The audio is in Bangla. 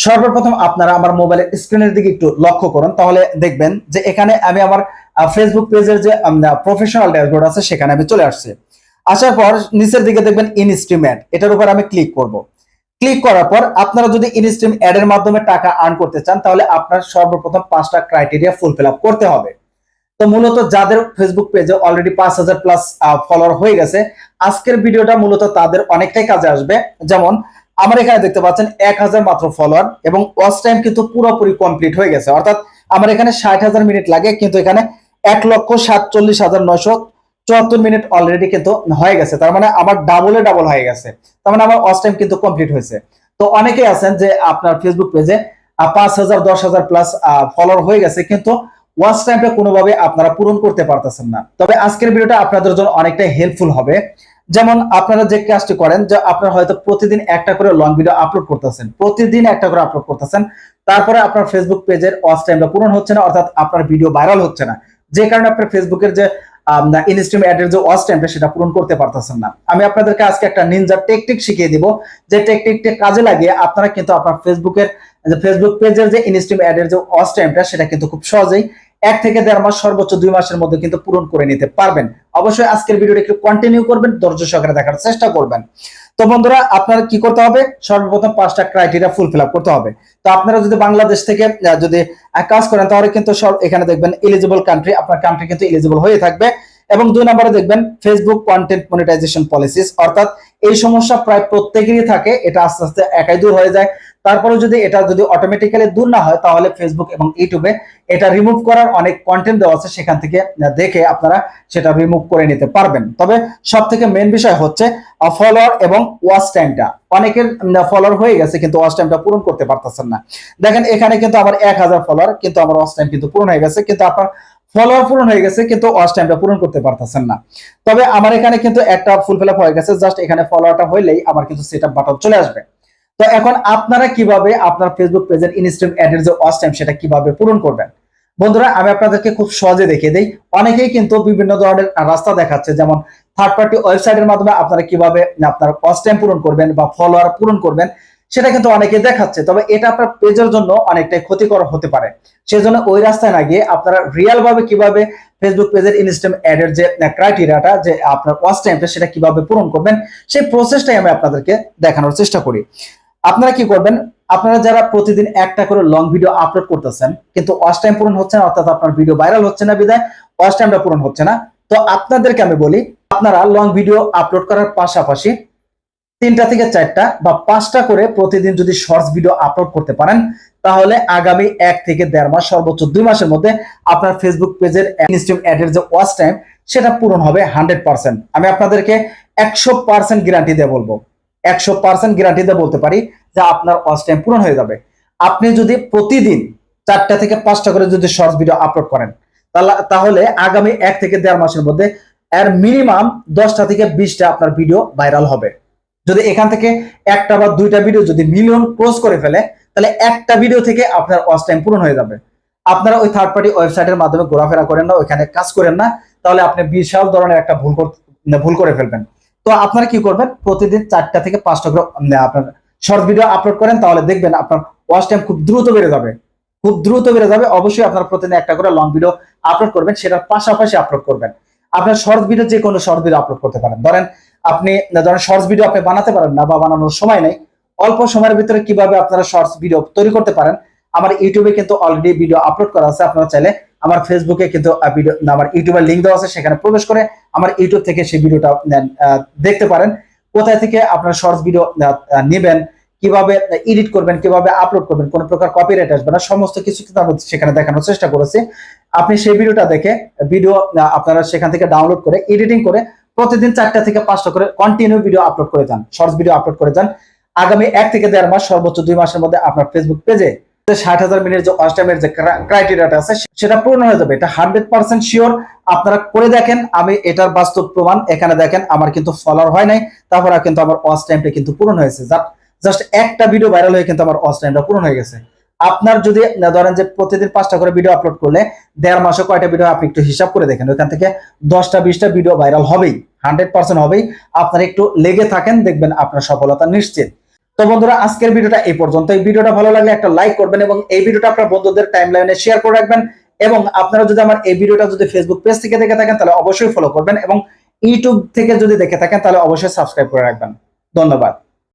সর্বপ্রথম আপনারা আমার মোবাইলের স্ক্রিনের দিকে একটু লক্ষ্য করুন, তাহলে দেখবেন যে এখানে আমি আমার ফেসবুক পেজের যে প্রফেশনাল ড্যাশবোর্ড আছে সেখানে আমি চলে আসছি। আসার পর নিচের দিকে দেখবেন ইনস্ট্রিম অ্যাড, এটার উপর আমি ক্লিক করব। ক্লিক করার পর আপনারা যদি ইনস্ট্রিম অ্যাড এর মাধ্যমে টাকা আর্ন করতে চান তাহলে আপনার সর্বপ্রথম 5টা ক্রাইটেরিয়া ফুলফিল আপ করতে হবে। তো মূলত যাদের ফেসবুক পেজে অলরেডি 5000 প্লাস ফলোয়ার হয়ে গেছে, আজকের ভিডিওটা মূলত তাদের অনেকটাই কাজে আসবে। যেমন আমার এখানে দেখতে পাচ্ছেন 1000 মাত্র ফলোয়ার এবং ওয়াচ টাইম কিন্তু পুরোপুরি কমপ্লিট হয়ে গেছে, অর্থাৎ আমার এখানে 60,000 মিনিট লাগে, কিন্তু এখানে 1,47,974 মিনিট অলরেডি কিন্তু হয়ে গেছে। তার মানে আমার ডাবল হয়ে গেছে, তার মানে আমার ওয়াচ টাইম কিন্তু কমপ্লিট হয়েছে। তো অনেকেই আছেন যে আপনার ফেসবুক পেজে 5000 10,000 প্লাস ফলোয়ার হয়ে গেছে, কিন্তু ওয়াচ টাইমটা কোনোভাবে আপনারা পূরণ করতে পারতেছেন না। তবে আজকের ভিডিওটা আপনাদের জন্য অনেকটাই হেল্পফুল হবে। যেমন আপনারা যে কাজটি করেন যে আপনারা হয়তো প্রতিদিন একটা করে লং ভিডিও আপলোড করতেছেন, প্রতিদিন একটা করে আপলোড করতেছেন, তারপরে আপনার ফেসবুক পেজের ওয়াচ টাইমটা পূরণ হচ্ছে না, অর্থাৎ আপনার ভিডিও ভাইরাল হচ্ছে না, যে কারণে আপনার ফেসবুকের যে ইনস্ট্রিম অ্যাডের যে ওয়াচ টাইমটা সেটা পূরণ করতে পারতেছেন না। আমি আপনাদেরকে আজকে একটা নিনজা টেকনিক শিখিয়ে দিব, যে টেকনিকটা কাজে লাগিয়ে আপনারা কিন্তু আপনার ফেসবুক পেজের যে ইনস্ট্রিম অ্যাডের যে ওয়াচ টাইমটা সেটা কিন্তু খুব সহজেই 1 থেকে 1.5 মাস, সর্বোচ্চ 2 মাসের মধ্যে কিন্তু পূরণ করে নিতে পারবেন। অবশ্যই আজকের ভিডিওটা একটু কন্টিনিউ করবেন, ধৈর্য সহকারে দেখার চেষ্টা করবেন। তো বন্ধুরা, আপনারা কি করতে হবে? সর্বপ্রথম 5টা ক্রাইটেরিয়া ফুলফিল আপ করতে হবে। তো আপনারা যদি বাংলাদেশ থেকে যদি কাজ করেন তাহলে কিন্তু সব এখানে দেখবেন এলিজিবল কান্ট্রি, আপনার কান্ট্রি কিন্তু এলিজিবল হয়ে থাকবে। এবং 2 নম্বরে দেখবেন ফেসবুক কন্টেন্ট মনিটাইজেশন পলিসিস, অর্থাৎ এই সমস্যা প্রায় প্রত্যেকেরই থাকে, এটা আস্তে আস্তে একাই দূর হয়ে যায়। তারপরে যদি এটা যদি অটোমেটিক্যালি দূর না হয় তাহলে ফেসবুক এবং ইউটিউবে এটা রিমুভ করার অনেক কন্টেন্ট দেওয়া আছে, সেখান থেকে দেখে আপনারা সেটা রিমুভ করে নিতে পারবেন। তবে সব থেকে মেন বিষয় হচ্ছে ফলোয়ার এবং ওয়াচ টাইমটা। অনেকের ফলোয়ার হয়ে গেছে কিন্তু ওয়াচ টাইমটা পূরণ করতে পারতেছেন না। দেখেন এখানে কিন্তু আমার 1000 ফলোয়ার, কিন্তু আমার ওয়াচ টাইম কিন্তু পূরণ হয়ে গেছে, কিন্তু আপনার ফলোয়ার পূরণ হয়ে গেছে কিন্তু ওয়াচ টাইমটা পূরণ করতে পারতেছেন না। তবে আমার এখানে কিন্তু একটা ফুলফিল আপ হয়ে গেছে, জাস্ট এখানে ফলোয়ারটা হইলেই আমার কিন্তু সেটআপ বাটন চলে আসবে। তো এখন আপনারা কিভাবে আপনার ফেসবুক পেজের ইনস্ট্রিম অ্যাডের যে ওয়াচ টাইম সেটা কিভাবে পূরণ করবেন? বন্ধুরা, আমি আপনাদেরকে খুব সহজে দেখিয়ে দেই। অনেকেই কিন্তু বিভিন্ন ধরনের রাস্তা দেখাচ্ছে, যেমন থার্ড পার্টি ওয়েবসাইটের মাধ্যমে আপনারা কিভাবে আপনার ওয়াচ টাইম পূরণ করবেন বা ফলোয়ার পূরণ করবেন সেটা কিন্তু অনেকে দেখাচ্ছে, তবে এটা আপনার পেজের জন্য অনেকটাই ক্ষতিকর হতে পারে। সেজন্য ওই রাস্তায় না গিয়ে আপনারা রিয়েল ভাবে কিভাবে ফেসবুক পেজের ইনস্ট্রিম অ্যাডের যে ক্রাইটেরিয়াটা, যে আপনার ওয়াচ টাইমটা সেটা কিভাবে পূরণ করবেন সেই প্রসেসটাই আমি আপনাদেরকে দেখানোর চেষ্টা করি। আপনারা কি করবেন? আপনারা যারা প্রতিদিন একটা করে লং ভিডিও আপলোড করতেছেন কিন্তু ওয়াচ টাইম পূরণ হচ্ছে না, অর্থাৎ আপনার ভিডিও ভাইরাল হচ্ছে না বিধায় ওয়াচ টাইমটা পূরণ হচ্ছে না, তো আপনাদেরকে আমি বলি আপনারা লং ভিডিও আপলোড করার পাশাপাশি 3টা থেকে 4টা বা 5টা করে প্রতিদিন যদি শর্টস ভিডিও আপলোড করতে পারেন তাহলে আগামী 1 থেকে 1.5 মাস, সর্বোচ্চ 2 মাসের মধ্যে আপনার ফেসবুক পেজের ইনস্ট্রিম অ্যাডের যে ওয়াচ টাইম সেটা পূরণ হবে 100%। আমি আপনাদেরকে 100% গ্যারান্টি দিয়ে বলবো, 100% গ্যারান্টি দিয়ে বলতে পারি যে আপনার ওয়াচ টাইম পূরণ হয়ে যাবে। আপনি যদি প্রতিদিন 4টা থেকে 5টা করে যদি শর্টস ভিডিও আপলোড করেন তাহলে আগামী 1 থেকে 1.5 মাসের মধ্যে এর মিনিমাম 10টা থেকে 20টা আপনার ভিডিও ভাইরাল হবে। যদি এখান থেকে একটা বা 2টা ভিডিও যদি মিলিয়ন ক্রস করে ফেলে তাহলে একটা ভিডিও থেকে আপনার ওয়াচ টাইম পূরণ হয়ে যাবে। আপনারা ওই থার্ড পার্টি ওয়েবসাইটের মাধ্যমে ঘোরাফেরা করেন না, ওইখানে কাজ করেন না, তাহলে আপনি বিশাল ধরনের একটা ভুল করে ফেলবেন। তো আপনারা কি করবেন? প্রতিদিন 4টা থেকে 5টা করে আপনার শর্ট ভিডিও আপলোড করেন, তাহলে দেখবেন আপনার ওয়াচ টাইম খুব দ্রুত বেড়ে যাবে, খুব দ্রুত বেড়ে যাবে। অবশ্যই আপনার প্রতিদিন একটা করে লং ভিডিও আপলোড করবেন, সেটার পাশাপাশি আপলোড করবেন। আপনার শর্ট ভিডিও যে কোনো শর্ট ভিডিও আপলোড করতে পারেন। ধরেন শর্টস ভিডিও আপনি বানাতে পারেন না বা বানানোর সময় নেই, অল্প সময়ের ভিতরে কিভাবে আপনারা শর্টস ভিডিও তৈরি করতে পারেন আমার ইউটিউবে কিন্তু অলরেডি ভিডিও আপলোড করা আছে। আপনারা চাইলে আমার ফেসবুকে কিন্তু ভিডিও, আমার ইউটিউবের লিংক দেওয়া আছে, সেখানে প্রবেশ করে আমার ইউটিউব থেকে সেই ভিডিওটা দেখতে পারেন। কোথায় থেকে আপনার শর্টস ভিডিও নেবেন, কিভাবে এডিট করবেন, কিভাবে আপলোড করবেন, কোন প্রকার কপিরাইট আসবে না, সমস্ত কিছু কিন্তু আমি সেখানে দেখানোর চেষ্টা করেছি। আপনি সেই ভিডিওটা দেখে আপনারা সেখান থেকে ডাউনলোড করে এডিটিং করে প্রতিদিন 4টা থেকে 5টা করে কন্টিনিউ ভিডিও আপলোড করে যান, শর্টস ভিডিও আপলোড করে যান। আগামী 1 থেকে 1.5 মাস, সর্বোচ্চ 2 মাসের মধ্যে আপনার ফেসবুক পেজে 60,000 মিনিট যে ওয়াচ টাইমের যে ক্রাইটেরিয়াটা আছে সেটা পূর্ণ হয়ে যাবে। এটা 100% শিওর। আপনারা করে দেখেন, আমি এটার বাস্তব প্রমাণ। এখানে দেখেন আমার কিন্তু ফলোয়ার হয় নাই, তারপরে কিন্তু আমার ওয়াচ টাইমটা কিন্তু পূরণ হয়েছে। জাস্ট একটা ভিডিও ভাইরাল হয়ে কিন্তু আমার ওয়াচ টাইমটা পূরণ হয়ে গেছে। আপনার যদি ধরেন যে প্রতিদিন 5টা করে ভিডিও আপলোড করলে 1.5 মাসে কয়টা ভিডিও, আপনি একটু হিসাব করে দেখেন, ওইখান থেকে 10টা 20টা ভিডিও ভাইরাল হবেই, 100% হবেই। আপনারা একটু লেগে থাকেন, দেখবেন আপনার সফলতা নিশ্চিত। তো তো বন্ধুরা, আজকের ভিডিওটা এই পর্যন্ত। এই ভিডিওটা ভালো লাগলে একটা লাইক করবেন এবং এই ভিডিওটা আপনার বন্ধুদের টাইমলাইনে শেয়ার করে রাখবেন। এবং আপনারা যদি আমার এই ভিডিওটা যদি ফেসবুক পেজ থেকে দেখে থাকেন তাহলে অবশ্যই ফলো করবেন, এবং ইউটিউব থেকে যদি দেখে থাকেন তাহলে অবশ্যই সাবস্ক্রাইব করে রাখবেন। ধন্যবাদ।